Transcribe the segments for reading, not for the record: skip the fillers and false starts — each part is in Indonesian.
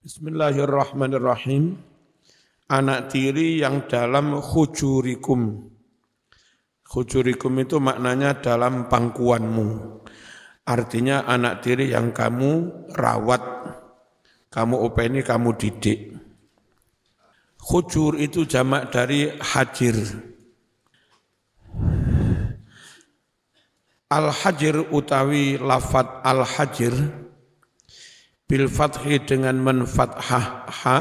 Bismillahirrahmanirrahim. Anak tiri yang dalam khujurikum. Khujurikum itu maknanya dalam pangkuanmu. Artinya anak tiri yang kamu rawat, kamu openi, kamu didik. Khujur itu jamak dari hajir. Al-hajir utawi lafat al-hajir bil fathi dengan menfathah ha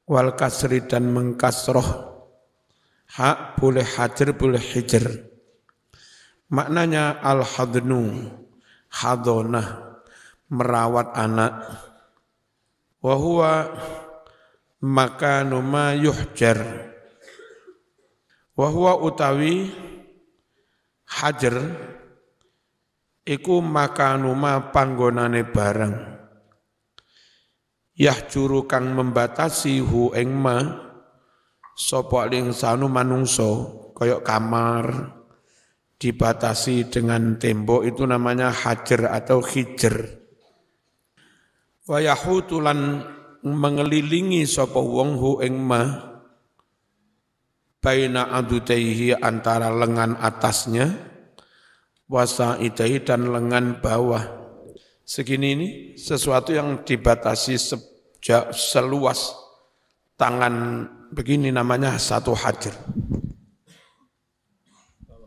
wal kasri dan mengkasroh ha, boleh hajar boleh hijr. Maknanya al-hadnu hadonah, merawat anak. Wa huwa makanu ma yuhjar. Wa huwa utawi hajar iku makanu ma panggonane barang. Yahjuru kang membatasi hu ing ma sapa lingsanu manungso, kaya kamar dibatasi dengan tembok, itu namanya hajar atau hijr. Wa yahutulan mengelilingi sapa wong hu ing ma baina adutaihi antara lengan atasnya wasaidahi dan lengan bawah. Segini ini sesuatu yang dibatasi seluas tangan begini namanya satu hajar.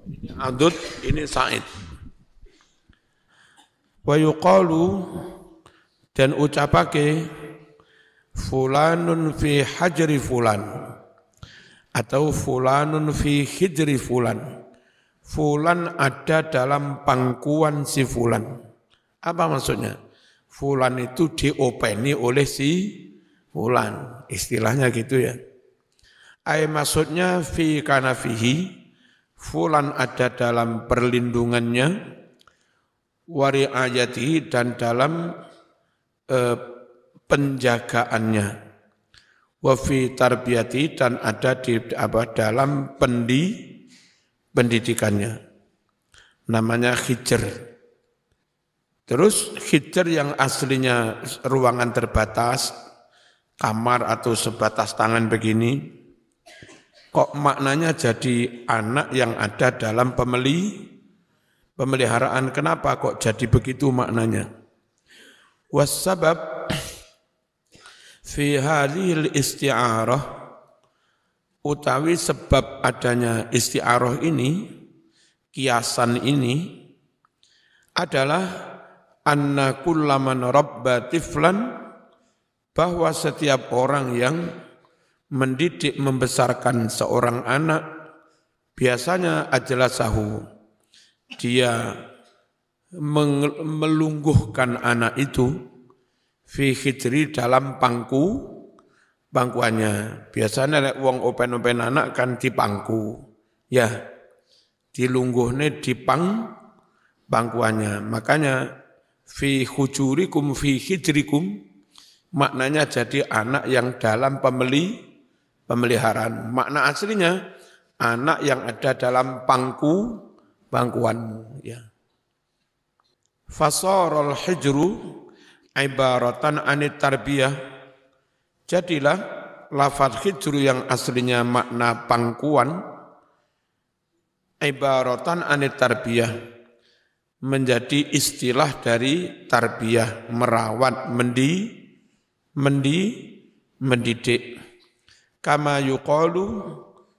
Ini adud, ini said. Wa yuqalu dan ucapake fulanun fi hajri fulan atau fulanun fi hijri fulan. Fulan ada dalam pangkuan si fulan. Apa maksudnya? Fulan itu diopeni oleh si fulan. Istilahnya gitu ya. Maksudnya fi kanafihi, fulan ada dalam perlindungannya, wari'ayatihi dan dalam penjagaannya, wa fi tarbiyati dan ada di dalam pendidikannya. Namanya hijr. Terus hijr yang aslinya ruangan terbatas, kamar atau sebatas tangan begini, kok maknanya jadi anak yang ada dalam pemeliharaan. Kenapa kok jadi begitu maknanya? Wassabab fi hadhil isti'arah, utawi sebab adanya isti'arah ini, kiasan ini adalah anna kullaman rabba tiflan, bahwa setiap orang yang mendidik membesarkan seorang anak, biasanya ajlasahu, dia melungguhkan anak itu fi hijri dalam pangkuannya. Biasanya nek wong open-open anak kan dipangku, ya dilungguhne di pangkuannya. Makanya fi hujurikum fi hijrikum maknanya jadi anak yang dalam pemeliharaan. Makna aslinya anak yang ada dalam pangkuanmu, ya. Fasarul hijru ibaratan anit tarbiyah. Jadilah lafaz hijru yang aslinya makna pangkuan ibaratan anit tarbiyah menjadi istilah dari tarbiyah, merawat, mendidik. Kama yuqalu,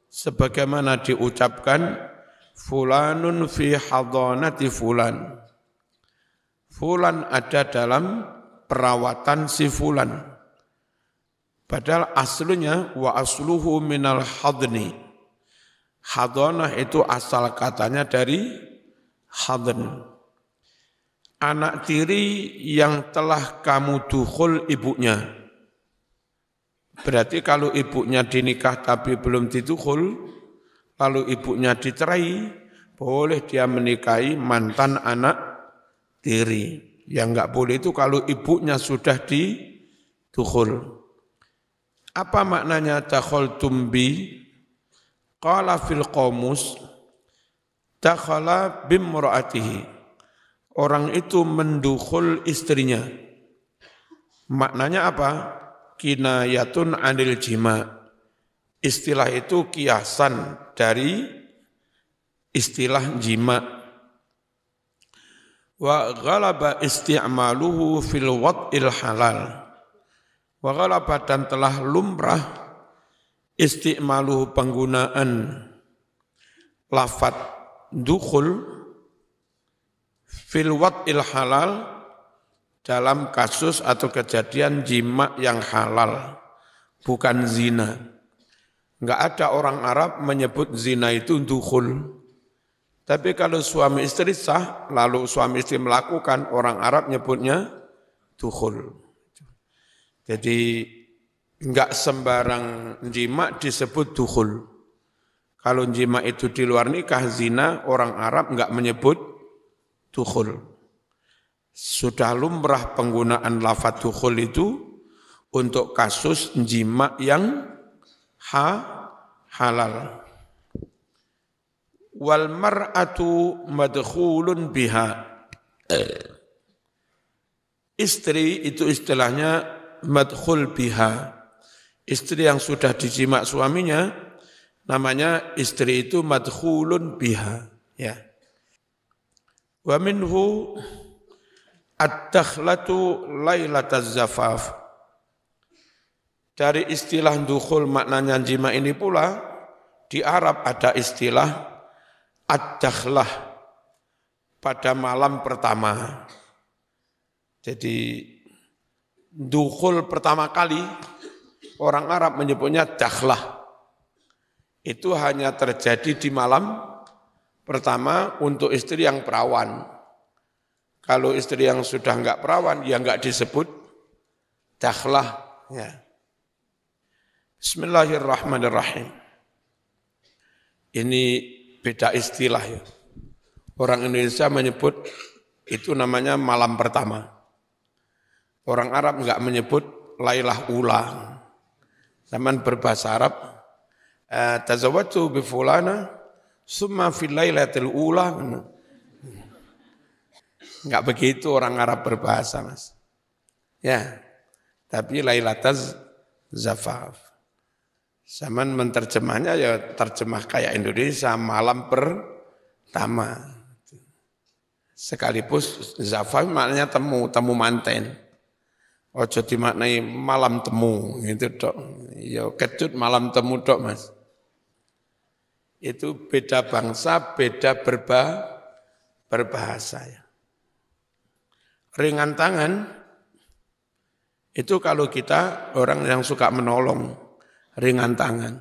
sebagaimana diucapkan, fulanun fi hadanati fulan. Fulan ada dalam perawatan si fulan. Padahal aslunya wa asluhu minal hadni. Hadanah itu asal katanya dari hadn. Anak tiri yang telah kamu dukhul ibunya. Berarti kalau ibunya dinikah tapi belum didukhul, lalu ibunya dicerai, boleh dia menikahi mantan anak tiri. Yang enggak boleh itu kalau ibunya sudah didukhul. Apa maknanya dakhaltum bi? Qala fil qamus dakhala bimra'atihi. Orang itu mendukhul istrinya. Maknanya apa? Kinayatun anil jima. Istilah itu kiasan dari istilah jima. Wa ghalaba isti'maluhu fil wad'il halal. Wa ghalaba dan telah lumrah isti'maluhu penggunaan lafad dukhul fil wad'il halal dalam kasus atau kejadian jima yang halal, bukan zina. Enggak ada orang Arab menyebut zina itu dukhul. Tapi kalau suami istri sah, lalu suami istri melakukan, orang Arab nyebutnya dukhul. Jadi enggak sembarang jima disebut dukhul. Kalau jima itu di luar nikah, zina, orang Arab enggak menyebut dukhul. Sudah lumrah penggunaan lafadz dukhul itu untuk kasus jima yang halal. Wal mar'atu madkhulun biha. Istri itu istilahnya madkhul biha. Istri yang sudah dijima suaminya namanya istri itu madkhulun biha, ya. Wa minhu ad-dakhlatu lailataz zafaf. Dari istilah dukhul maknanya jima ini pula, di Arab ada istilah ad-dakhlah pada malam pertama. Jadi dukhul pertama kali orang Arab menyebutnya dakhlah. Itu hanya terjadi di malam pertama untuk istri yang perawan. Kalau istri yang sudah enggak perawan, ya enggak disebut dakhlah. Ya. Bismillahirrahmanirrahim. Ini beda istilah ya. Orang Indonesia menyebut itu namanya malam pertama. Orang Arab enggak menyebut lailah ula. Zaman berbahasa Arab, tazawwaju bi fulana summa fil lailatil ula. Enggak begitu orang Arab berbahasa, Mas. Ya, tapi lailataz zafaf. Zaman menterjemahnya ya terjemah kayak Indonesia, malam pertama. Sekalipun zafaf maknanya temu manten. Ojo dimaknai malam temu, gitu dok. Ya kecut malam temu dok, Mas. Itu beda bangsa, beda berbahasa ya. Ringan tangan, itu kalau kita orang yang suka menolong, ringan tangan.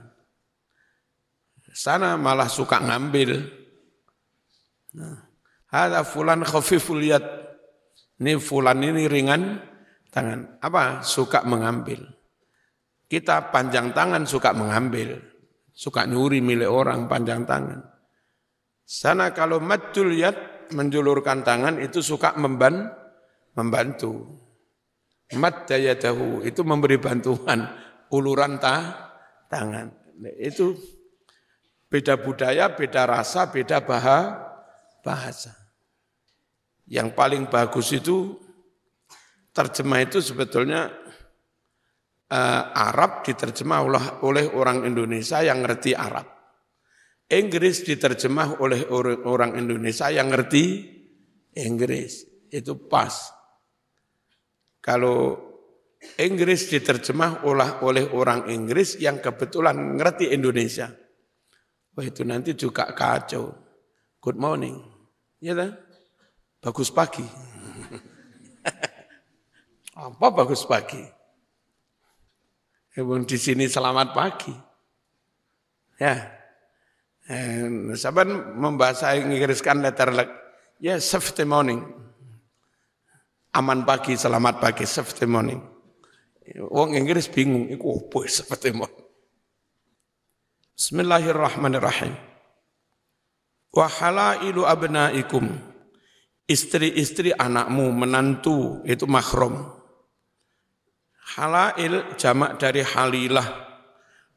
Sana malah suka ngambil. Hadza fulan khafiful yad. Ini fulan ini ringan tangan. Apa? Suka mengambil. Kita panjang tangan suka mengambil. Suka nyuri milik orang panjang tangan. Sana kalau maddul yad, menjulurkan tangan itu suka membantu. Madda yadahu itu memberi bantuan, uluran tangan. Itu beda budaya, beda rasa, beda bahasa. Yang paling bagus itu terjemah itu sebetulnya Arab diterjemah oleh orang Indonesia yang ngerti Arab. Inggris diterjemah oleh orang Indonesia yang ngerti Inggris. Itu pas. Kalau Inggris diterjemah oleh orang Inggris yang kebetulan ngerti Indonesia. Wah itu nanti juga kacau. Good morning. Ya kan? Bagus pagi. Apa bagus pagi? Emang di sini selamat pagi. Ya. Saban membahasa Inggris kan letter ya safety morning. Aman pagi, selamat pagi, safety morning. Wong Inggris bingung, iku opo safety morning. Bismillahirrahmanirrahim. Wa halailu abnaikum. Istri-istri anakmu, menantu, itu mahram. Halail jamak dari halilah.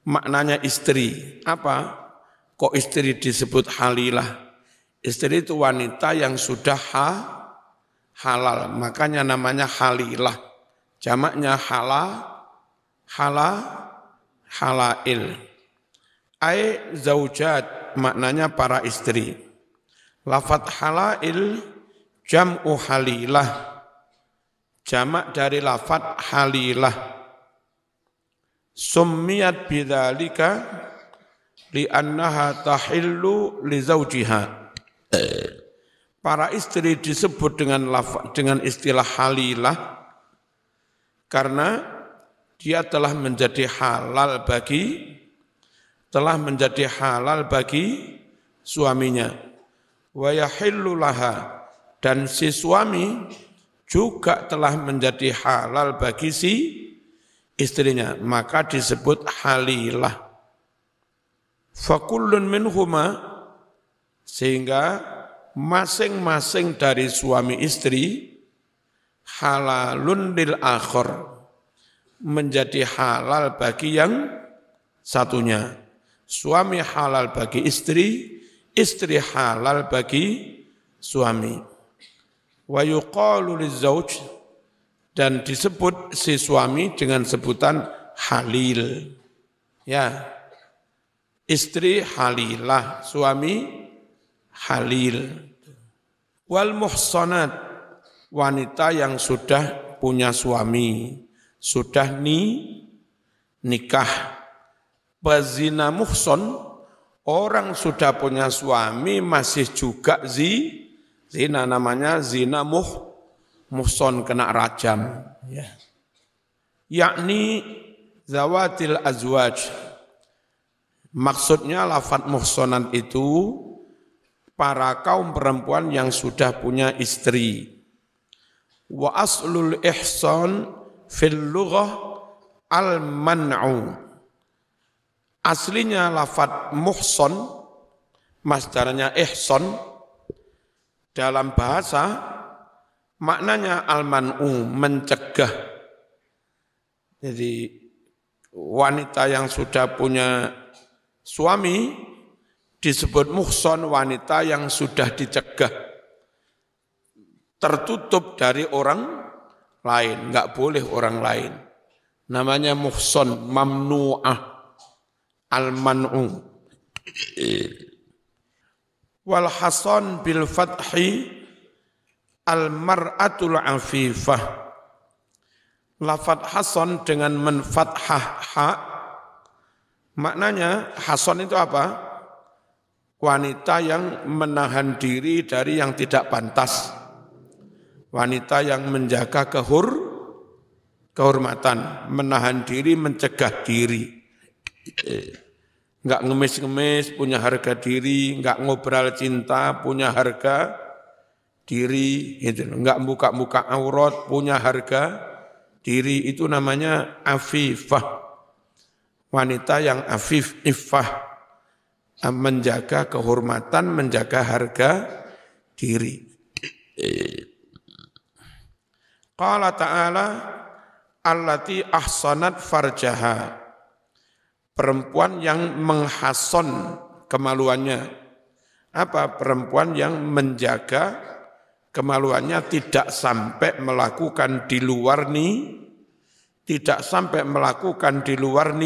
Maknanya istri. Apa? Kok istri disebut halilah? Istri itu wanita yang sudah halal, makanya namanya halilah. jamaknya halail. Ai zaujat, maknanya para istri. Lafat halail jam'u halilah, jamak dari lafat halilah. Summiyat bidzalika li'annaha tahillu li zaujiha. Para istri disebut dengan istilah halilah karena dia telah menjadi halal bagi suaminya. Wa yahillu laha, dan si suami juga telah menjadi halal bagi si istrinya, maka disebut halilah. Fakullun minhuma, sehingga masing-masing dari suami istri halalun lil akhar, menjadi halal bagi yang satunya. Suami halal bagi istri, istri halal bagi suami. Wa yuqalu lizauj, dan disebut si suami dengan sebutan halil. Ya, istri halilah, suami halil. Wal muhsanat, wanita yang sudah punya suami, sudah nikah. Pezina muhson, orang sudah punya suami masih juga zina, namanya zina muhson, kena rajam. Ya. Yakni zawatil azwaj. Maksudnya lafaz muhsonat itu para kaum perempuan yang sudah punya istri. Wa aslul ihsan fil lughah al-man'u. Aslinya lafaz muhson, masdarnya ihsan, dalam bahasa maknanya al-man'u, mencegah. Jadi wanita yang sudah punya suami disebut muhson, wanita yang sudah dicegah, tertutup dari orang lain, enggak boleh orang lain. Namanya muhson, mamnu'ah, al-man'u. Wal hasan bil fathi al-mar'atul afifah. Lafaz hasan dengan menfathah ha, maknanya hasan itu apa? Wanita yang menahan diri dari yang tidak pantas. Wanita yang menjaga kehormatan, menahan diri, mencegah diri. Enggak ngemis-ngemis, punya harga diri, enggak ngobrol cinta, punya harga diri, gitu. Enggak buka-buka aurat, punya harga diri, itu namanya afifah. Wanita yang afif, iffah, menjaga kehormatan, menjaga harga diri. Qala ta'ala allati ahsanat farjaha. Perempuan yang menghason kemaluannya. Apa? Perempuan yang menjaga kemaluannya, tidak sampai melakukan di luar tidak sampai melakukan di luar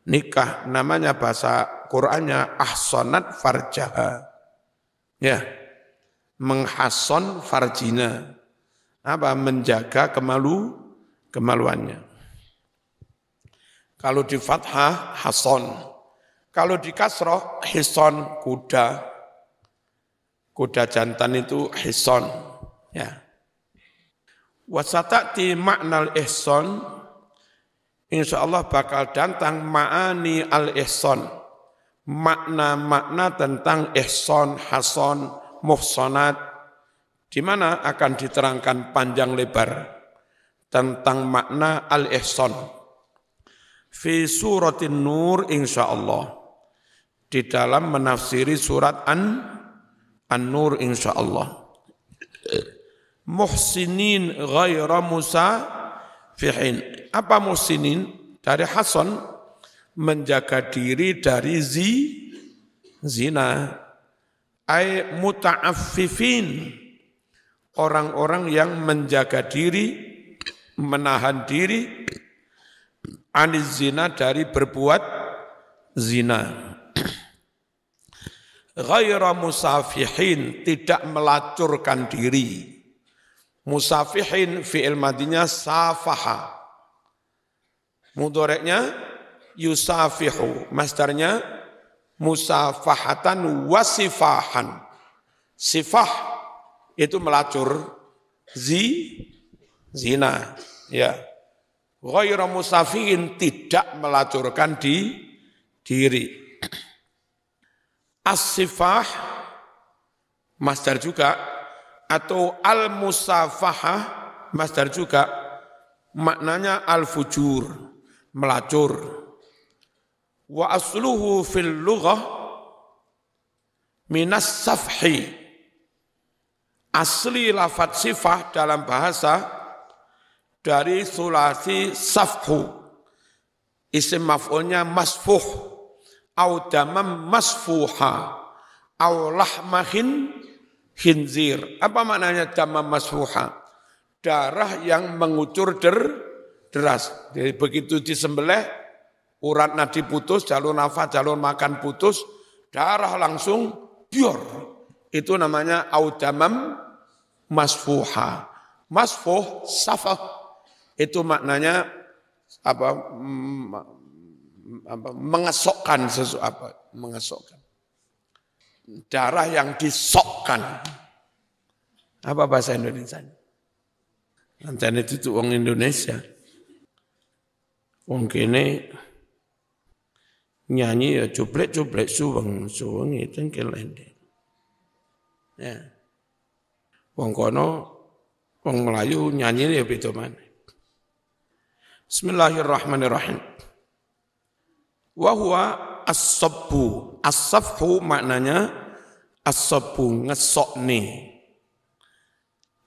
nikah. Namanya bahasa Qur'annya ahsanat farjaha. Ya, menghason farjina. Apa? Menjaga kemaluannya. Kalau di fathah hason, kalau di kasroh hison, kuda jantan itu hison. Ya. Wasatati maknal ihson, insyaallah bakal datang ma'ani al-ihson, makna-makna tentang ihson, hason, muhsonat, di mana akan diterangkan panjang lebar tentang makna al-ihson. Fi suratin Nur insyaallah, di dalam menafsiri surat An-Nur insyaallah. Muhsinin ghaira musafihin. Apa muhsinin? Dari hasan, menjaga diri dari zina. Ay muta'affifin, orang-orang yang menjaga diri menahan diri aniz zina dari berbuat zina. Ghaira musafihin, tidak melacurkan diri. Musafihin fi'il madinya safaha. Mudhoreknya yusafihu, masdarnya musafahatan wasifahan. Sifah itu melacur, zina, ya. Ghairu musafihin, tidak melacurkan diri. As-sifah masdar juga, atau al-musafahah masdar juga, maknanya al-fujur, melacur. Wa asluhu fil lughah minas safhi. Asli lafadz sifah dalam bahasa dari sulasi safhu. Isim maf'ulnya masfuh, au damam masfuha, au lahmahin khinzir. Apa maknanya damam masfuha? Darah yang mengucur deras. Jadi begitu disembelih, urat nadi putus, jalur nafas, jalur makan putus, darah langsung bior. Itu namanya au damam masfuha. Masfuh, safah, itu maknanya mengesokkan sesuatu, mengesokkan. Darah yang disokkan. Apa bahasa Indonesia? Ancan itu tuh orang Indonesia. Wong kene nyanyi ya cuplek-cuplek suweng itu kelende. Ya. Wong kono wong Melayu nyanyi ya beda maneh. Bismillahirrahmanirrahim. Wa huwa as-sabbu. As-safhu maknanya as-sabbu, ngesokne.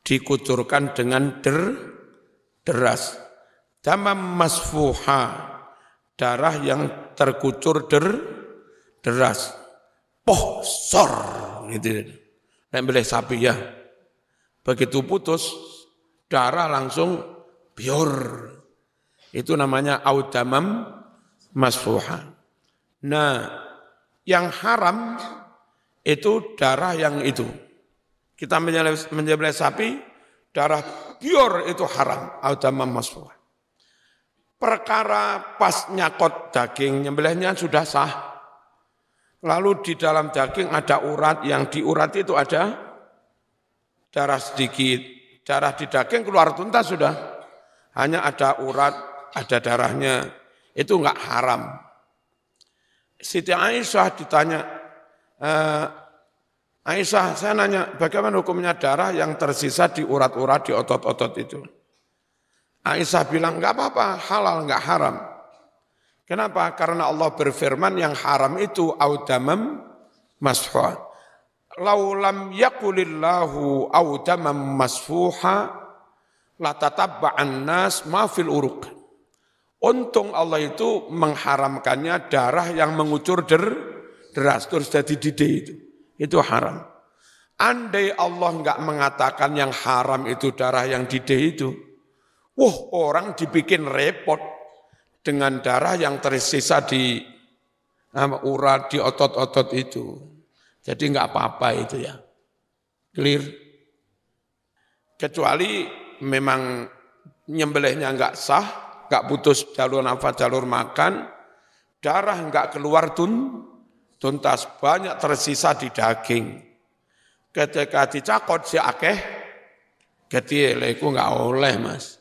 Dikucurkan dengan deras. Damam masfuha, darah yang terkucur deras. Pohsor gitu. Nek boleh sapi ya. Begitu putus, darah langsung bior. Itu namanya audamam masfuha. Nah, yang haram itu darah yang itu. Kita menyembelih sapi, darah bior itu haram, audamam masfuha. Perkara pas nyakot daging, nyembelihnya sudah sah. Lalu di dalam daging ada urat, yang di urat itu ada darah sedikit. Darah di daging keluar tuntas sudah. Hanya ada urat, ada darahnya. Itu enggak haram. Siti Aisyah ditanya, Aisyah, saya nanya, bagaimana hukumnya darah yang tersisa di urat-urat, di otot-otot itu? Aisyah bilang, enggak apa-apa, halal, enggak haram. Kenapa? Karena Allah berfirman yang haram itu audamam masfuha. Lau lam yakulillahu audamam masfuha latatabba'an nas ma fil uruq. Untung Allah itu mengharamkannya darah yang mengucur deras terus jadi didih itu. Itu haram. Andai Allah enggak mengatakan yang haram itu darah yang didih itu, orang dibikin repot dengan darah yang tersisa di urat, di otot-otot itu. Jadi enggak apa-apa itu ya. Clear? Kecuali memang nyembelihnya enggak sah, enggak putus jalur nafas, jalur makan, darah enggak keluar tuntas, banyak tersisa di daging. Ketika dicakot si akeh, gede leku enggak oleh mas.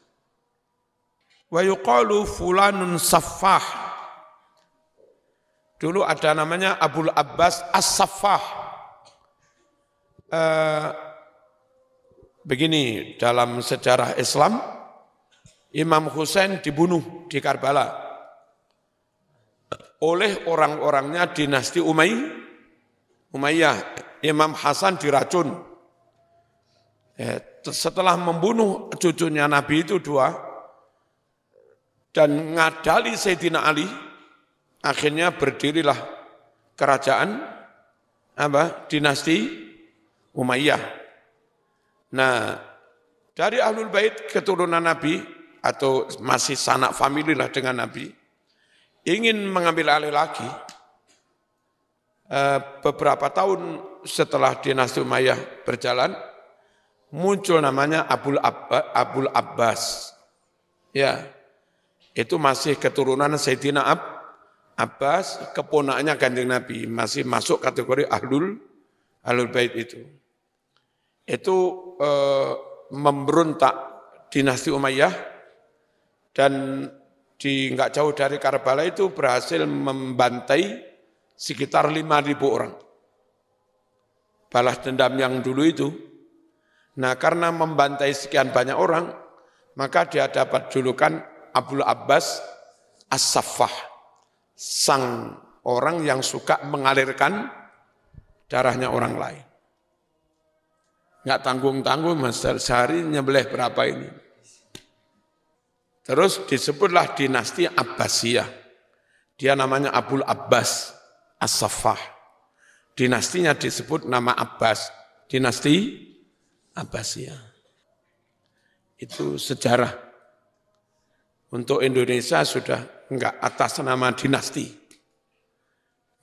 Wa yuqalu fulanun saffah. Dulu ada namanya Abul Abbas As-Saffah. Begini, dalam sejarah Islam, Imam Husain dibunuh di Karbala oleh orang-orangnya dinasti Umayyah. Imam Hasan diracun. Setelah membunuh cucunya Nabi itu dua, dan ngadali Sayyidina Ali, akhirnya berdirilah kerajaan dinasti Umayyah. Nah, dari Ahlul Bait keturunan Nabi atau masih sanak famili lah dengan Nabi, ingin mengambil alih lagi, beberapa tahun setelah dinasti Umayyah berjalan, muncul namanya Abul Abbas. Ya, itu masih keturunan Sayyidina Abbas, keponaknya Kanjeng Nabi, masih masuk kategori Ahlul Bait itu. Itu memberontak dinasti Umayyah dan nggak jauh dari Karbala itu berhasil membantai sekitar 5.000 orang. Balas dendam yang dulu itu. Nah, karena membantai sekian banyak orang, maka dia dapat julukan Abul Abbas As-Saffah, sang orang yang suka mengalirkan darahnya orang lain. Nggak tanggung-tanggung, Mas, sehari nyembelih berapa ini. Terus disebutlah dinasti Abbasiyah. Dia namanya Abul Abbas As-Saffah. Dinastinya disebut nama Abbas, dinasti Abbasiyah. Itu sejarah. Untuk Indonesia sudah enggak atas nama dinasti.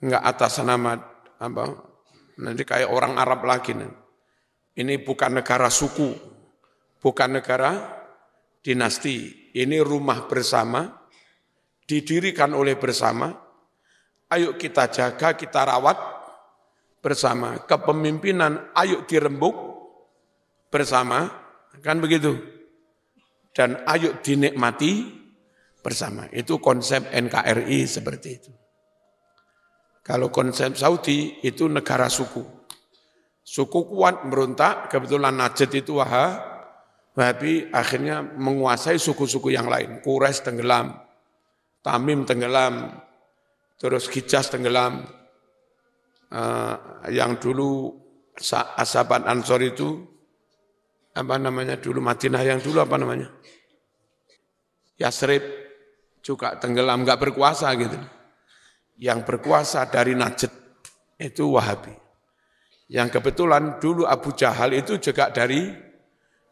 Enggak atas nama apa? Nanti kayak orang Arab lagi. Ini bukan negara suku, bukan negara dinasti. Ini rumah bersama, didirikan oleh bersama. Ayo kita jaga, kita rawat bersama. Kepemimpinan ayo dirembuk bersama, kan begitu. Dan ayo dinikmati bersama. Itu konsep NKRI seperti itu. Kalau konsep Saudi itu negara suku. Suku kuat merontak, kebetulan Najd itu Wahabi akhirnya menguasai suku-suku yang lain. Quraisy tenggelam, Tamim tenggelam, terus Hijaz tenggelam. Yang dulu Ashabat Ansor itu, apa namanya dulu, Madinah yang dulu apa namanya? Yasrib juga tenggelam, enggak berkuasa gitu. Yang berkuasa dari Najd itu Wahabi. Yang kebetulan dulu Abu Jahal itu juga dari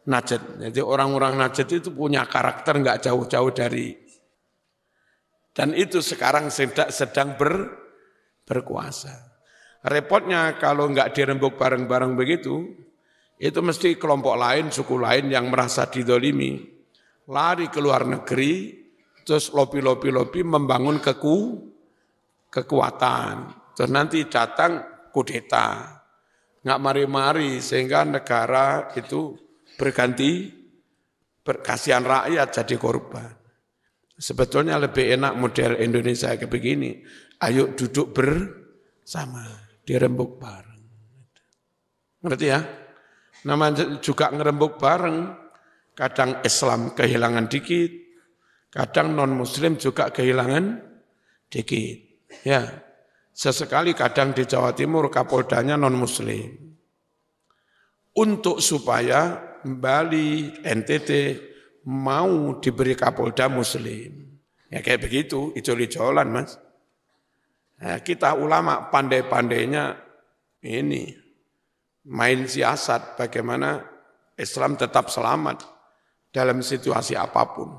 Najd. Jadi orang-orang Najd itu punya karakter enggak jauh-jauh dari. Dan itu sekarang sedang berkuasa. Repotnya kalau enggak dirembuk bareng-bareng begitu, itu mesti kelompok lain, suku lain yang merasa didolimi, lari ke luar negeri, terus lobi membangun kekuatan. Terus nanti datang kudeta, nggak mari-mari sehingga negara itu berganti, kasihan rakyat jadi korban. Sebetulnya lebih enak model Indonesia kayak begini, ayo duduk bersama, dirembuk bareng. Ngerti ya? Namanya juga ngerembuk bareng, kadang Islam kehilangan dikit, kadang non-Muslim juga kehilangan dikit. Ya, sesekali kadang di Jawa Timur Kapoldanya non-Muslim. Untuk supaya Bali, NTT mau diberi Kapolda Muslim. Ya kayak begitu, ijol-ijolan Mas. Nah, kita ulama pandai-pandainya ini, main siasat bagaimana Islam tetap selamat dalam situasi apapun.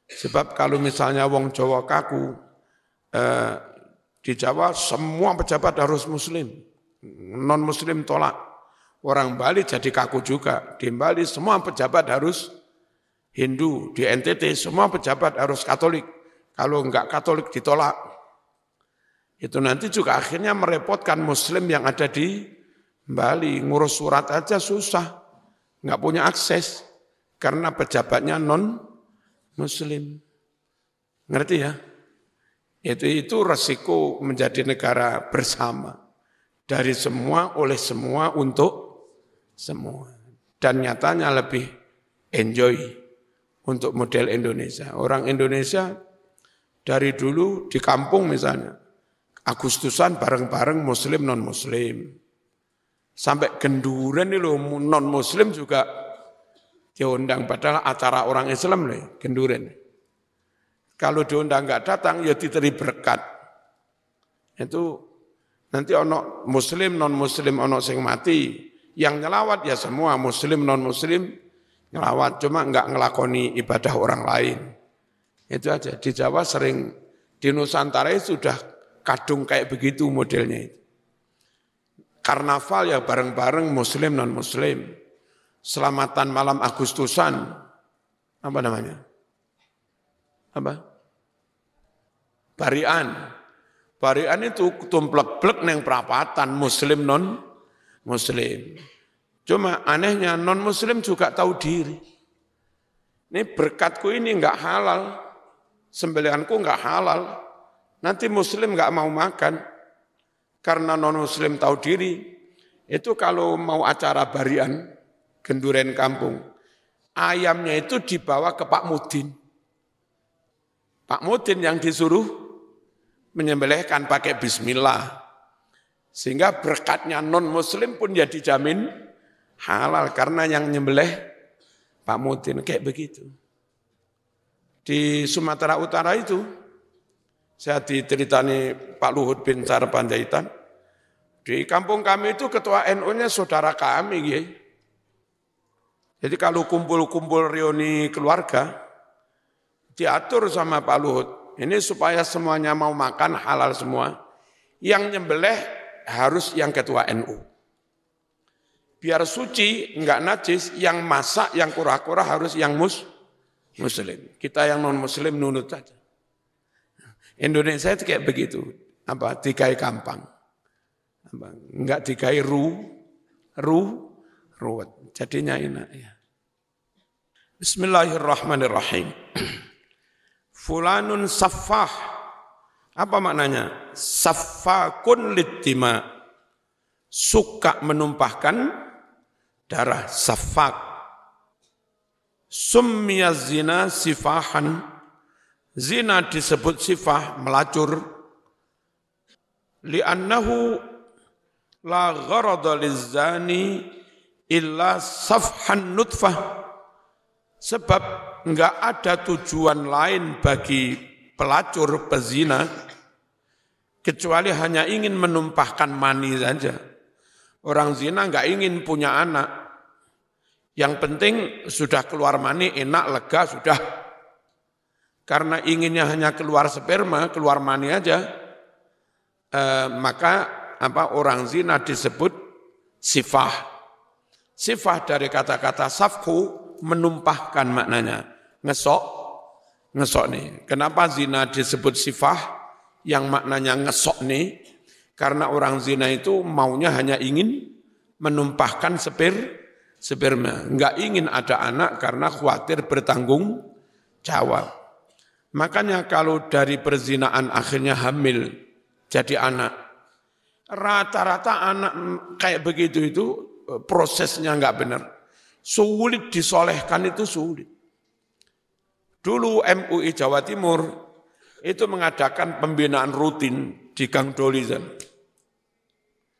Sebab kalau misalnya wong Jawa kaku, di Jawa semua pejabat harus Muslim, non-Muslim tolak. Orang Bali jadi kaku juga, di Bali semua pejabat harus Hindu, di NTT semua pejabat harus Katolik, kalau enggak Katolik ditolak. Itu nanti juga akhirnya merepotkan Muslim yang ada di Bali, ngurus surat aja susah, enggak punya akses, karena pejabatnya non-Muslim. Ngerti ya? Itu resiko menjadi negara bersama. Dari semua, oleh semua, untuk semua. Dan nyatanya lebih enjoy untuk model Indonesia. Orang Indonesia dari dulu di kampung misalnya, Agustusan bareng-bareng Muslim non-Muslim. Sampai genduren nih loh, non-Muslim juga diundang, padahal acara orang Islam nih, genduren. Kalau diundang enggak datang, ya diteri berkat. Itu nanti ono Muslim, non-Muslim, ono sing mati. Yang nyelawat ya semua Muslim, non-Muslim, ngelawat cuma enggak ngelakoni ibadah orang lain. Itu aja. Di Jawa sering, di Nusantara sudah kadung kayak begitu modelnya itu. Karnaval ya bareng-bareng muslim non-muslim. Selamatan malam Agustusan. Apa namanya? Apa? Barian. Barian itu tumplek-plek neng perapatan muslim non-muslim. Cuma anehnya non-muslim juga tahu diri. Ini berkatku ini enggak halal. Sembelihanku enggak halal. Nanti muslim enggak mau makan. Karena non-muslim tahu diri, itu kalau mau acara barian, genduren kampung, ayamnya itu dibawa ke Pak Mudin. Pak Mudin yang disuruh menyembelihkan pakai bismillah. Sehingga berkatnya non-muslim pun ya dijamin halal, karena yang nyembelih Pak Mudin, kayak begitu. Di Sumatera Utara itu, saya diceritani Pak Luhut bin Sarpanjaitan, di kampung kami itu ketua NU-nya saudara kami. Ya. Jadi kalau kumpul-kumpul reuni keluarga, diatur sama Pak Luhut, ini supaya semuanya mau makan halal semua, yang nyembelih harus yang ketua NU. Biar suci, enggak najis, yang masak, yang kura-kura harus yang muslim. Kita yang non-muslim nunut saja. Indonesia itu kayak begitu, dikai gampang, enggak dikai ruwet, jadinya enak ya. Bismillahirrahmanirrahim. Fulanun saffah, apa maknanya? Saffakun littima, suka menumpahkan darah, saffak. Summiya zina sifahan, zina disebut sifah, melacur. Li'annahu la gharada lizzani illa safhan nutfah. Sebab enggak ada tujuan lain bagi pelacur, pezina, kecuali hanya ingin menumpahkan mani saja. Orang zina enggak ingin punya anak. Yang penting sudah keluar mani, enak, lega, sudah. Karena inginnya hanya keluar sperma, keluar mani aja, maka orang zina disebut sifah. Sifah dari kata-kata safku, menumpahkan maknanya. Ngesok nih. Kenapa zina disebut sifah yang maknanya ngesok nih? Karena orang zina itu maunya hanya ingin menumpahkan sperma. Enggak ingin ada anak karena khawatir bertanggung jawab. Makanya kalau dari perzinaan akhirnya hamil jadi anak, rata-rata anak kayak begitu itu prosesnya enggak benar. Sulit disolehkan, itu sulit. Dulu MUI Jawa Timur itu mengadakan pembinaan rutin di Gang Dolizan.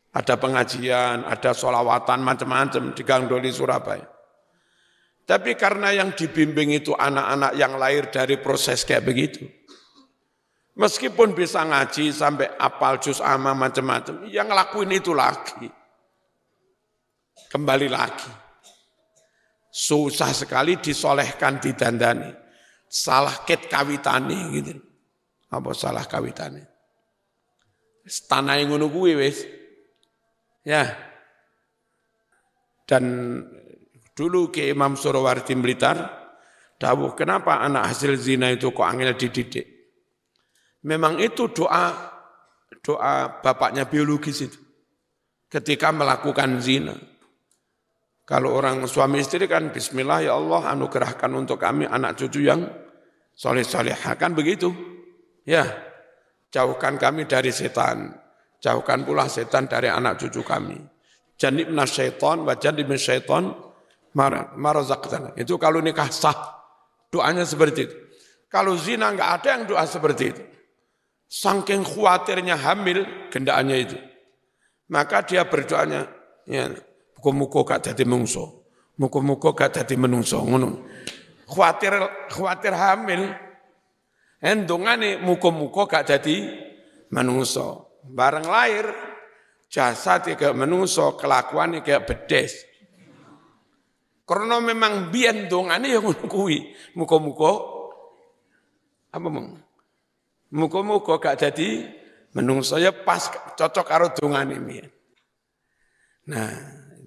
Ada pengajian, ada sholawatan macam-macam di Gang Doli Surabaya. Tapi karena yang dibimbing itu anak-anak yang lahir dari proses kayak begitu, meskipun bisa ngaji sampai apal juz amma macam-macam, yang ngelakuin itu lagi. Kembali lagi. Susah sekali disolehkan, didandani. Salah ket kawitane gitu. Apa salah kawitane? Tanah yang ngono kuwi wis. Ya. Dan dulu ke Imam Surawardi Blitar, dawuh kenapa anak hasil zina itu kok angel dididik? Memang itu doa bapaknya biologis itu. Ketika melakukan zina. Kalau orang suami istri kan bismillah ya Allah anugerahkan untuk kami anak cucu yang soleh-solehah, kan begitu. Ya, jauhkan kami dari setan. Jauhkan pula setan dari anak cucu kami. Janibna syaitan wa janibna syaitan marazaqtana. Itu kalau nikah sah, doanya seperti itu. Kalau zina enggak ada yang doa seperti itu. Saking khawatirnya hamil gendaannya itu. Maka dia berdoanya, ya, muga-muga gak dadi menungso. Muga-muga gak dadi menungso, ngono. Khawatir hamil. Endongane muga-muga gak dadi menungso. Bareng lahir jasad kayak menungso, kelakuannya kayak bedes. Karena memang biyen dongane ya ngono kuwi. Muga-muga apa mong? Muga-muga gak jadi menungso ya pas cocok karo dongane biyen. Nah,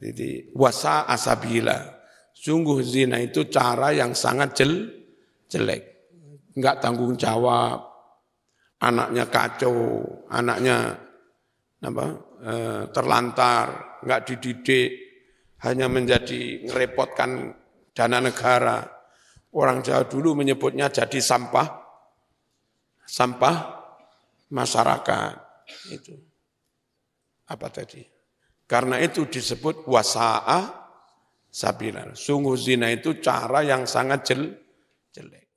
jadi wasa asabila. Sungguh zina itu cara yang sangat jelek. Enggak tanggung jawab. Anaknya kacau, anaknya terlantar, enggak dididik, hanya menjadi ngerepotkan dana negara. Orang Jawa dulu menyebutnya jadi sampah masyarakat. Itu apa tadi? Karena itu disebut wasa'a sabila. Sungguh zina itu cara yang sangat jelek.